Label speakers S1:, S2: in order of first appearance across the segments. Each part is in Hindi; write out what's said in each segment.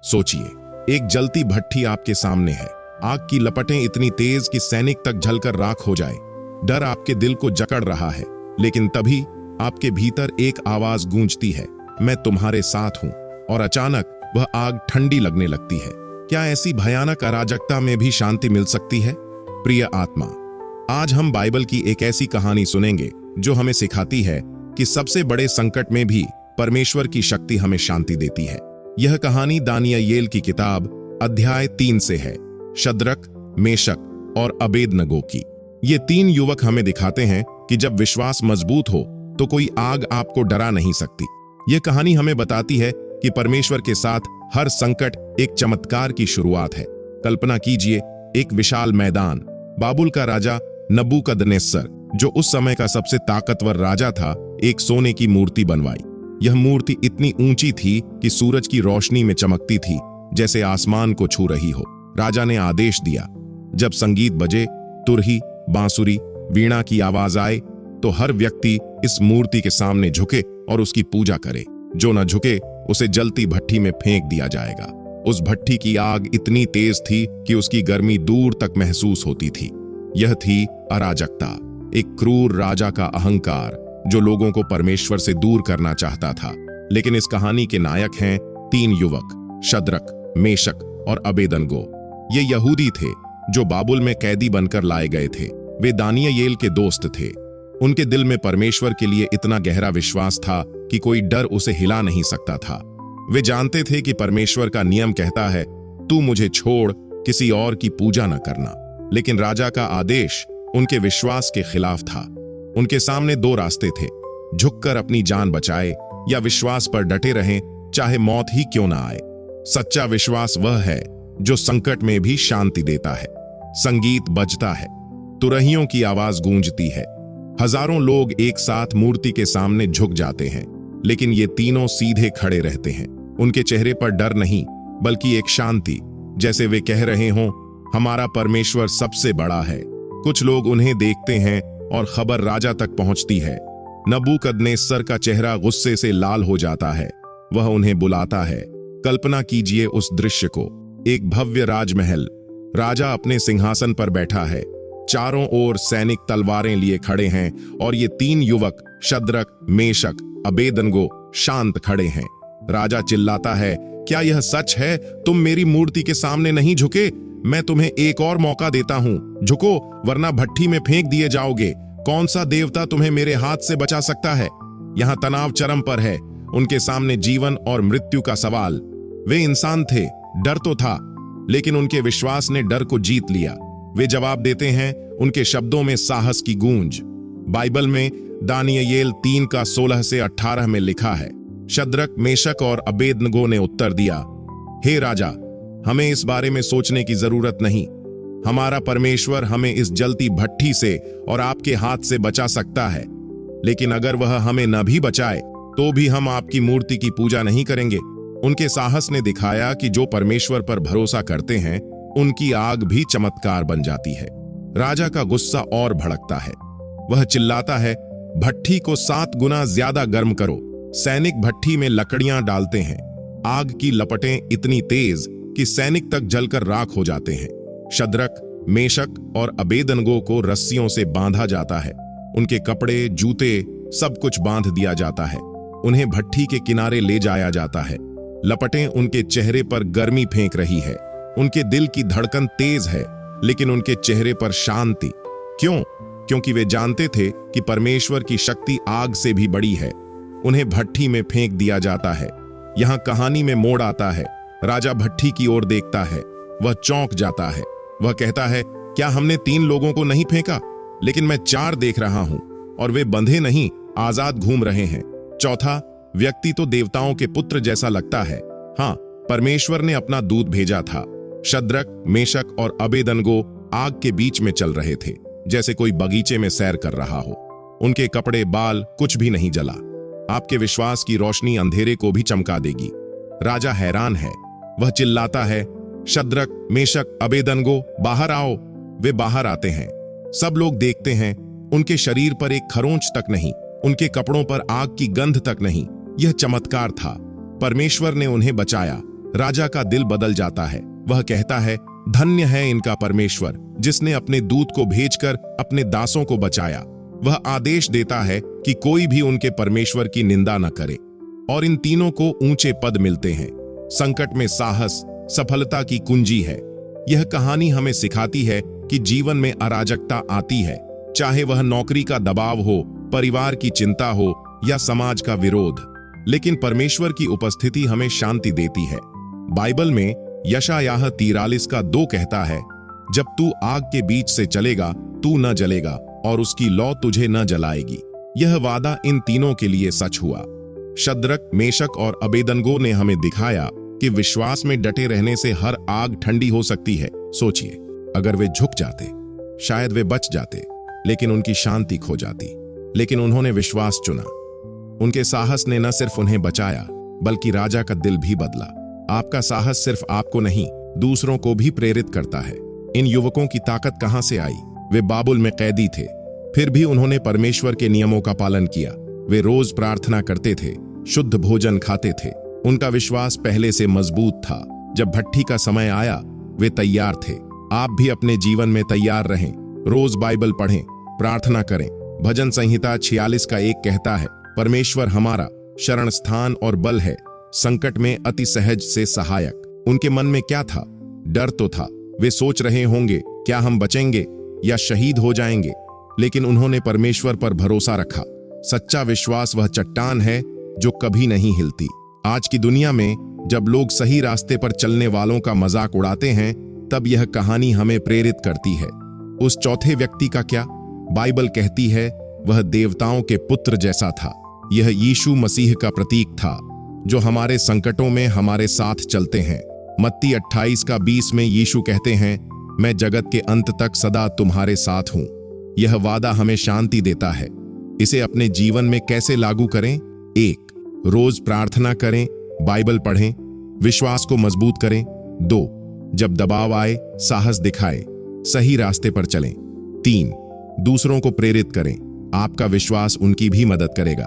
S1: सोचिए, एक जलती भट्ठी आपके सामने है। आग की लपटें इतनी तेज कि सैनिक तक जलकर राख हो जाए। डर आपके दिल को जकड़ रहा है, लेकिन तभी आपके भीतर एक आवाज गूंजती है, मैं तुम्हारे साथ हूं। और अचानक वह आग ठंडी लगने लगती है। क्या ऐसी भयानक अराजकता में भी शांति मिल सकती है? प्रिय आत्मा, आज हम बाइबल की एक ऐसी कहानी सुनेंगे जो हमें सिखाती है कि सबसे बड़े संकट में भी परमेश्वर की शक्ति हमें शांति देती है। यह कहानी दानिय्येल की किताब अध्याय 3 से है, शद्रक, मेशक और अबेदनगो की। ये 3 युवक हमें दिखाते हैं कि जब विश्वास मजबूत हो तो कोई आग आपको डरा नहीं सकती। यह कहानी हमें बताती है कि परमेश्वर के साथ हर संकट एक चमत्कार की शुरुआत है। कल्पना कीजिए, एक विशाल मैदान, बाबुल का राजा नबूकदनेस्सर, जो उस समय का सबसे ताकतवर राजा था, एक सोने की मूर्ति बनवाई। यह मूर्ति इतनी ऊंची थी कि सूरज की रोशनी में चमकती थी, जैसे आसमान को छू रही हो। राजा ने आदेश दिया, जब संगीत बजे, तुरही, बांसुरी, वीणा की आवाज आए, तो हर व्यक्ति इस मूर्ति के सामने झुके और उसकी पूजा करे। जो न झुके उसे जलती भट्ठी में फेंक दिया जाएगा। उस भट्ठी की आग इतनी तेज थी कि उसकी गर्मी दूर तक महसूस होती थी। यह थी अराजकता, एक क्रूर राजा का अहंकार जो लोगों को परमेश्वर से दूर करना चाहता था। लेकिन इस कहानी के नायक हैं 3 युवक, शद्रक, मेशक और अबेदनगो। ये यहूदी थे जो बाबुल में कैदी बनकर लाए गए थे। वे दानिय्येल के दोस्त थे। उनके दिल में परमेश्वर के लिए इतना गहरा विश्वास था कि कोई डर उसे हिला नहीं सकता था। वे जानते थे कि परमेश्वर का नियम कहता है, तू मुझे छोड़ किसी और की पूजा न करना। लेकिन राजा का आदेश उनके विश्वास के खिलाफ था। उनके सामने 2 रास्ते थे, झुककर अपनी जान बचाए या विश्वास पर डटे रहें, चाहे मौत ही क्यों ना आए। सच्चा विश्वास वह है जो संकट में भी शांति देता है। संगीत बजता है, तुरहियों की आवाज गूंजती है, हजारों लोग एक साथ मूर्ति के सामने झुक जाते हैं, लेकिन ये तीनों सीधे खड़े रहते हैं। उनके चेहरे पर डर नहीं, बल्कि एक शांति, जैसे वे कह रहे हों, हमारा परमेश्वर सबसे बड़ा है। कुछ लोग उन्हें देखते हैं और खबर राजा तक पहुंचती है। नबूकदनेस्सर का चेहरा गुस्से से लाल हो जाता है। वह उन्हें बुलाता है। कल्पना कीजिए उस दृश्य को, एक भव्य राजमहल, राजा अपने सिंहासन पर बैठा है, चारों ओर सैनिक तलवारें लिए खड़े हैं और ये 3 युवक, शद्रक, मेशक, अबेदनगो, शांत खड़े हैं। राजा चिल्लाता है, क्या यह सच है? तुम मेरी मूर्ति के सामने नहीं झुके? मैं तुम्हें एक और मौका देता हूं, झुको, वरना भट्ठी में फेंक दिए जाओगे। कौन सा देवता तुम्हें मेरे हाथ से बचा सकता है? यहां तनाव चरम पर है। उनके सामने जीवन और मृत्यु का सवाल। वे इंसान थे, डर तो था, लेकिन उनके विश्वास ने डर को जीत लिया। वे जवाब देते हैं, उनके शब्दों में साहस की गूंज। बाइबल में दानिय्येल 3 का 16 से 18 में लिखा है, शद्रक, मेशक और अबेदनगो ने उत्तर दिया, हे राजा, हमें इस बारे में सोचने की जरूरत नहीं। हमारा परमेश्वर हमें इस जलती भट्ठी से और आपके हाथ से बचा सकता है। लेकिन अगर वह हमें न भी बचाए तो भी हम आपकी मूर्ति की पूजा नहीं करेंगे। उनके साहस ने दिखाया कि जो परमेश्वर पर भरोसा करते हैं उनकी आग भी चमत्कार बन जाती है। राजा का गुस्सा और भड़कता है। वह चिल्लाता है, भट्ठी को 7 गुना ज्यादा गर्म करो। सैनिक भट्ठी में लकड़ियां डालते हैं। आग की लपटें इतनी तेज कि सैनिक तक जलकर राख हो जाते हैं। शद्रक, मेशक और अबेदनगो को रस्सियों से बांधा जाता है। उनके कपड़े, जूते, सब कुछ बांध दिया जाता है। उन्हें भट्ठी के किनारे ले जाया जाता है। लपटें उनके चेहरे पर गर्मी फेंक रही है। उनके दिल की धड़कन तेज है, लेकिन उनके चेहरे पर शांति। क्यों? क्योंकि वे जानते थे कि परमेश्वर की शक्ति आग से भी बड़ी है। उन्हें भट्ठी में फेंक दिया जाता है। यहां कहानी में मोड़ आता है। राजा भट्ठी की ओर देखता है। वह चौंक जाता है। वह कहता है, क्या हमने 3 लोगों को नहीं फेंका? लेकिन मैं 4 देख रहा हूं और वे बंधे नहीं, आजाद घूम रहे हैं। चौथा व्यक्ति तो देवताओं के पुत्र जैसा लगता है। हाँ, परमेश्वर ने अपना दूत भेजा था। शद्रक, मेशक और अबेदनगो आग के बीच में चल रहे थे, जैसे कोई बगीचे में सैर कर रहा हो। उनके कपड़े, बाल, कुछ भी नहीं जला। आपके विश्वास की रोशनी अंधेरे को भी चमका देगी। राजा हैरान है। वह चिल्लाता है, शद्रक, मेशक, अबेदनगो, बाहर आओ। वे बाहर आते हैं। सब लोग देखते हैं। उनके शरीर पर एक खरोंच तक नहीं, उनके कपड़ों पर आग की गंध तक नहीं। यह चमत्कार था। परमेश्वर ने उन्हें बचाया। राजा का दिल बदल जाता है। वह कहता है, धन्य है इनका परमेश्वर जिसने अपने दूत को भेजकर अपने दासों को बचाया। वह आदेश देता है कि कोई भी उनके परमेश्वर की निंदा न करे, और इन तीनों को ऊंचे पद मिलते हैं। संकट में साहस सफलता की कुंजी है। यह कहानी हमें सिखाती है कि जीवन में अराजकता आती है, चाहे वह नौकरी का दबाव हो, परिवार की चिंता हो या समाज का विरोध, लेकिन परमेश्वर की उपस्थिति हमें शांति देती है। बाइबल में यशायाह 43:2 कहता है, जब तू आग के बीच से चलेगा तू न जलेगा और उसकी लौ तुझे न जलाएगी। यह वादा इन तीनों के लिए सच हुआ। शद्रक, मेशक और अबेदनगो ने हमें दिखाया कि विश्वास में डटे रहने से हर आग ठंडी हो सकती है। सोचिए, अगर वे झुक जाते, शायद वे बच जाते, लेकिन उनकी शांति खो जाती। लेकिन उन्होंने विश्वास चुना। उनके साहस ने न सिर्फ उन्हें बचाया, बल्कि राजा का दिल भी बदला। आपका साहस सिर्फ आपको नहीं, दूसरों को भी प्रेरित करता है। इन युवकों की ताकत कहां से आई? वे बाबुल में कैदी थे, फिर भी उन्होंने परमेश्वर के नियमों का पालन किया। वे रोज प्रार्थना करते थे, शुद्ध भोजन खाते थे। उनका विश्वास पहले से मजबूत था। जब भट्ठी का समय आया, वे तैयार थे। आप भी अपने जीवन में तैयार रहें। रोज बाइबल पढ़ें, प्रार्थना करें। भजन संहिता 46:1 कहता है, परमेश्वर हमारा शरण स्थान और बल है, संकट में अति सहज से सहायक। उनके मन में क्या था? डर तो था। वे सोच रहे होंगे, क्या हम बचेंगे या शहीद हो जाएंगे? लेकिन उन्होंने परमेश्वर पर भरोसा रखा। सच्चा विश्वास वह चट्टान है जो कभी नहीं हिलती। आज की दुनिया में जब लोग सही रास्ते पर चलने वालों का मजाक उड़ाते हैं, तब यह कहानी हमें प्रेरित करती है। उस चौथे व्यक्ति का क्या? बाइबल कहती है, वह देवताओं के पुत्र जैसा था। यह यीशु मसीह का प्रतीक था, जो हमारे संकटों में हमारे साथ चलते हैं। मत्ती 28:20 में यीशु कहते हैं, मैं जगत के अंत तक सदा तुम्हारे साथ हूं। यह वादा हमें शांति देता है। इसे अपने जीवन में कैसे लागू करें? 1. रोज प्रार्थना करें, बाइबल पढ़ें, विश्वास को मजबूत करें। 2. जब दबाव आए, साहस दिखाएं, सही रास्ते पर चलें। 3. दूसरों को प्रेरित करें, आपका विश्वास उनकी भी मदद करेगा।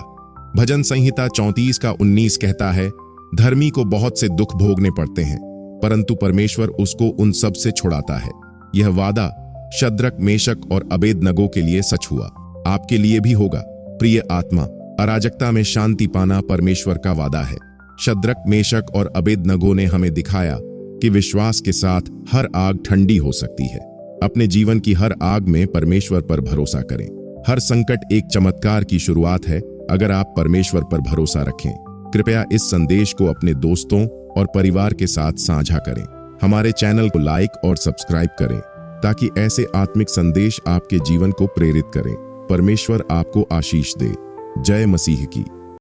S1: भजन संहिता 34:19 कहता है, धर्मी को बहुत से दुख भोगने पड़ते हैं, परंतु परमेश्वर उसको उन सब से छुड़ाता है। यह वादा शद्रक, मेशक और अबेदनगो के लिए सच हुआ, आपके लिए भी होगा। प्रिय आत्मा, अराजकता में शांति पाना परमेश्वर का वादा है। शद्रक, मेशक और अबेदनगो ने हमें दिखाया कि विश्वास के साथ हर आग ठंडी हो सकती है। अपने जीवन की हर आग में परमेश्वर पर भरोसा करें। हर संकट एक चमत्कार की शुरुआत है, अगर आप परमेश्वर पर भरोसा रखें। कृपया इस संदेश को अपने दोस्तों और परिवार के साथ साझा करें। हमारे चैनल को लाइक और सब्सक्राइब करें, ताकि ऐसे आत्मिक संदेश आपके जीवन को प्रेरित करें। परमेश्वर आपको आशीष दे। जय मसीह की।